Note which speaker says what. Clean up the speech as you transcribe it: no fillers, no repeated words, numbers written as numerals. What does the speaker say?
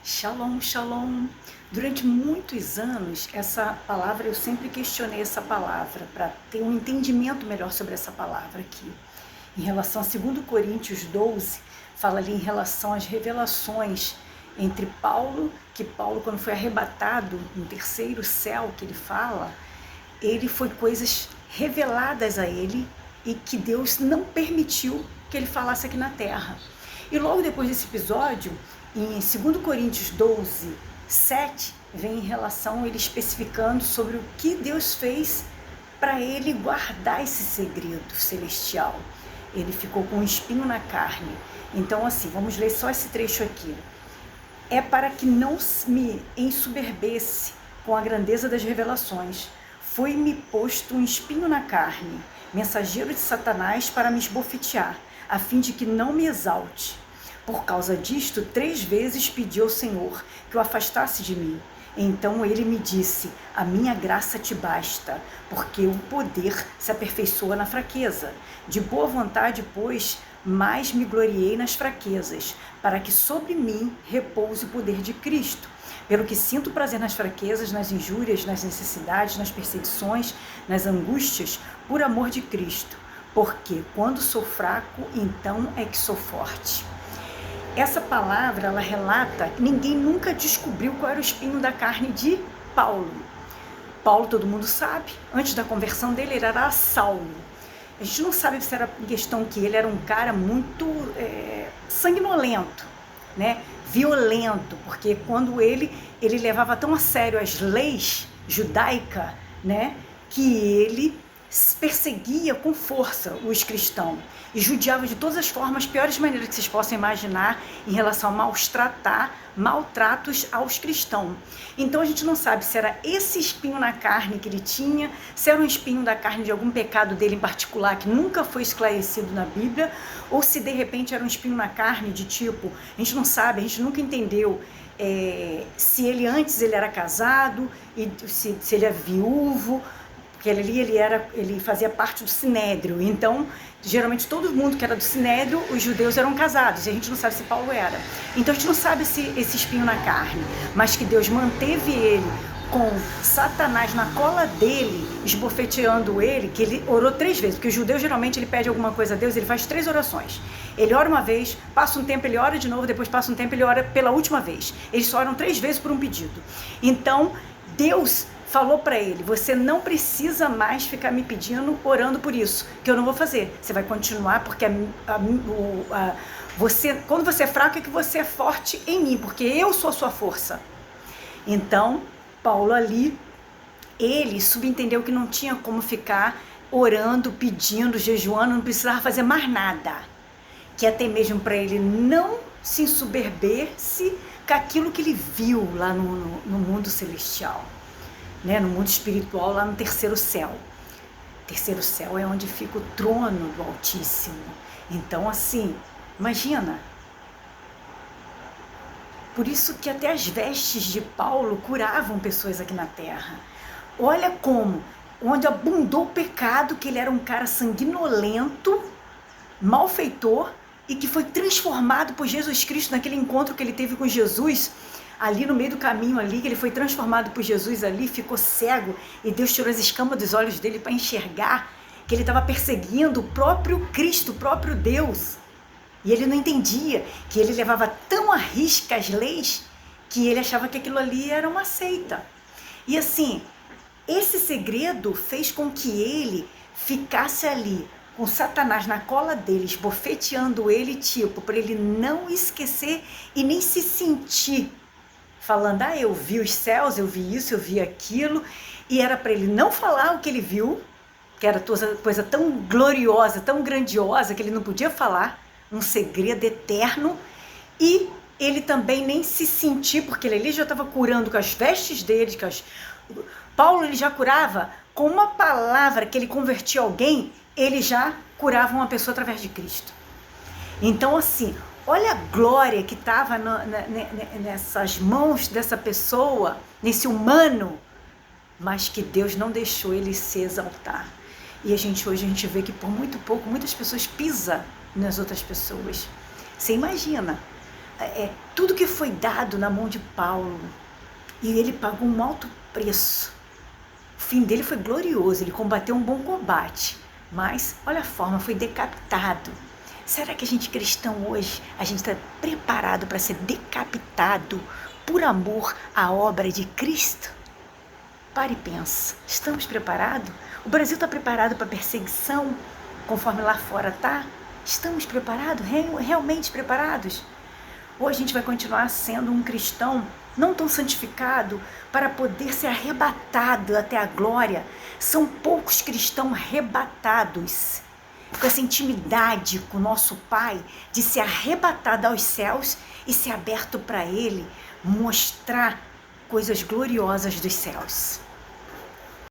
Speaker 1: Shalom, shalom. Durante muitos anos, essa palavra, eu sempre questionei essa palavra para ter um entendimento melhor sobre essa palavra aqui. Em relação a 2 Coríntios 12, fala ali em relação às revelações entre Paulo, que Paulo, quando foi arrebatado no terceiro céu, que ele fala, ele foi coisas reveladas a ele e que Deus não permitiu que ele falasse aqui na terra. E logo depois desse episódio, em 2 Coríntios 12, 7, vem em relação ele especificando sobre o que Deus fez para ele guardar esse segredo celestial. Ele ficou com um espinho na carne. Então, assim, vamos ler só esse trecho aqui. É para que não me ensoberbesse com a grandeza das revelações. Foi-me posto um espinho na carne, mensageiro de Satanás para me esbofetear, a fim de que não me exalte. Por causa disto, 3 vezes pedi ao Senhor que o afastasse de mim. Então ele me disse: a minha graça te basta, porque o poder se aperfeiçoa na fraqueza. De boa vontade, pois, mais me gloriei nas fraquezas, para que sobre mim repouse o poder de Cristo. Pelo que sinto prazer nas fraquezas, nas injúrias, nas necessidades, nas perseguições, nas angústias, por amor de Cristo. Porque quando sou fraco, então é que sou forte. Essa palavra, ela relata que ninguém nunca descobriu qual era o espinho da carne de Paulo. Paulo, todo mundo sabe, antes da conversão dele, ele era Saulo. A gente não sabe se era questão que ele era um cara muito sanguinolento, né? Violento, porque quando ele levava tão a sério as leis judaicas, né? Que ele perseguia com força os cristãos e judiava de todas as formas, piores maneiras que vocês possam imaginar em relação a maltratos aos cristãos. Então a gente não sabe se era esse espinho na carne que ele tinha, se era um espinho da carne de algum pecado dele em particular que nunca foi esclarecido na Bíblia, ou se de repente era um espinho na carne de tipo, a gente não sabe, a gente nunca entendeu se ele antes ele era casado, e se ele é viúvo, porque ele fazia parte do Sinédrio. Então, geralmente todo mundo que era do Sinédrio, os judeus eram casados, e a gente não sabe se Paulo era. Então a gente não sabe esse espinho na carne, mas que Deus manteve ele com Satanás na cola dele, esbofeteando ele, que ele orou 3 vezes, porque o judeu geralmente ele pede alguma coisa a Deus, ele faz 3 orações. Ele ora uma vez, passa um tempo, ele ora de novo, depois passa um tempo, ele ora pela última vez. Eles só oram 3 vezes por um pedido. Então, Deus falou para ele: você não precisa mais ficar me pedindo, orando por isso, que eu não vou fazer. Você vai continuar, porque quando você é fraco é que você é forte em mim, porque eu sou a sua força. Então, Paulo ali, ele subentendeu que não tinha como ficar orando, pedindo, jejuando, não precisava fazer mais nada. Que até mesmo para ele não se ensoberber-se com aquilo que ele viu lá no mundo celestial. Né, no mundo espiritual, lá no terceiro céu. O terceiro céu é onde fica o trono do Altíssimo. Então, assim, imagina. Por isso que até as vestes de Paulo curavam pessoas aqui na terra. Olha como, onde abundou o pecado, que ele era um cara sanguinolento, malfeitor, e que foi transformado por Jesus Cristo naquele encontro que ele teve com Jesus, ali no meio do caminho ali, que ele foi transformado por Jesus ali, ficou cego, e Deus tirou as escamas dos olhos dele para enxergar que ele estava perseguindo o próprio Cristo, o próprio Deus. E ele não entendia que ele levava tão à risca as leis que ele achava que aquilo ali era uma seita. E assim, esse segredo fez com que ele ficasse ali com Satanás na cola dele, esbofeteando ele, tipo, para ele não esquecer e nem se sentir falando: eu vi os céus, eu vi isso, eu vi aquilo, e era para ele não falar o que ele viu, que era coisa tão gloriosa, tão grandiosa, que ele não podia falar, um segredo eterno, e ele também nem se sentir, porque ele ali já estava curando com as vestes dele, Paulo ele já curava com uma palavra que ele convertia alguém, ele já curava uma pessoa através de Cristo. Então, assim, olha a glória que estava nessas mãos dessa pessoa, nesse humano, mas que Deus não deixou ele se exaltar. E hoje a gente vê que por muito pouco, muitas pessoas pisam nas outras pessoas. Você imagina, tudo que foi dado na mão de Paulo, e ele pagou um alto preço. O fim dele foi glorioso, ele combateu um bom combate, mas olha a forma, foi decapitado. Será que a gente cristão hoje, a gente está preparado para ser decapitado por amor à obra de Cristo? Pare e pensa, estamos preparados? O Brasil está preparado para perseguição, conforme lá fora está? Estamos preparados? Realmente preparados? Ou a gente vai continuar sendo um cristão não tão santificado para poder ser arrebatado até a glória? São poucos cristãos arrebatados, com essa intimidade com o nosso Pai, de ser arrebatado aos céus e ser aberto para Ele mostrar coisas gloriosas dos céus.